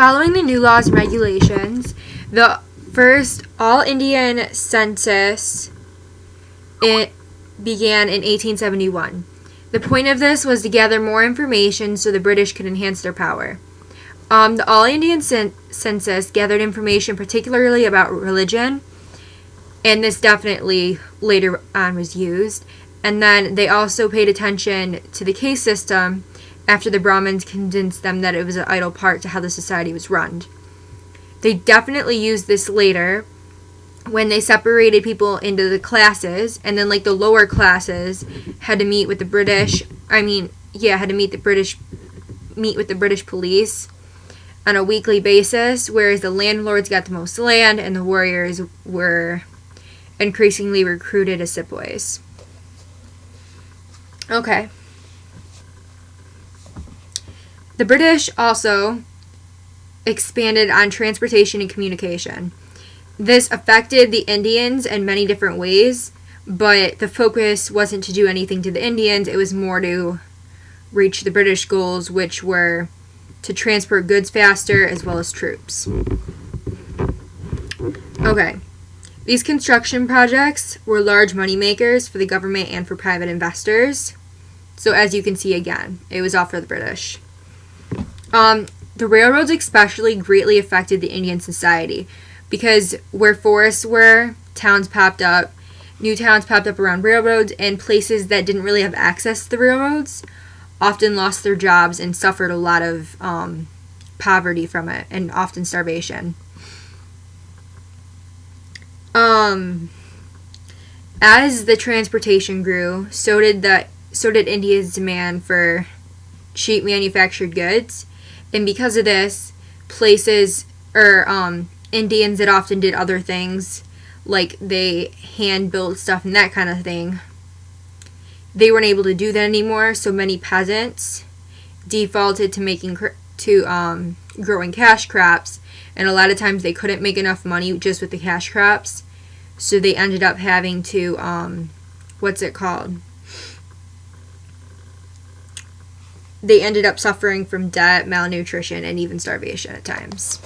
Following the new laws and regulations, the first all-Indian census it began in 1871. The point of this was to gather more information so the British could enhance their power. The all-Indian census gathered information particularly about religion, and this definitely later on was used. And then they also paid attention to the caste system after the Brahmins convinced them that it was an idle part to how the society was run. They definitely used this later when they separated people into the classes, and then like the lower classes had to meet with the British. Had to meet with the British police on a weekly basis, whereas the landlords got the most land and the warriors were increasingly recruited as sepoys. Okay. The British also expanded on transportation and communication. This affected the Indians in many different ways, but the focus wasn't to do anything to the Indians, it was more to reach the British goals, which were to transport goods faster as well as troops. Okay. These construction projects were large moneymakers for the government and for private investors. So as you can see again, it was all for the British. The railroads especially greatly affected the Indian society because where forests were, towns popped up, new towns popped up around railroads, and places that didn't really have access to the railroads often lost their jobs and suffered a lot of poverty from it, and often starvation. As the transportation grew, so did India's demand for cheap manufactured goods, and because of this, Indians that often did other things, like they hand-built stuff and that kind of thing, they weren't able to do that anymore, so many peasants defaulted to growing cash crops, and a lot of times they couldn't make enough money just with the cash crops, so they ended up having to, they ended up suffering from debt, malnutrition, and even starvation at times.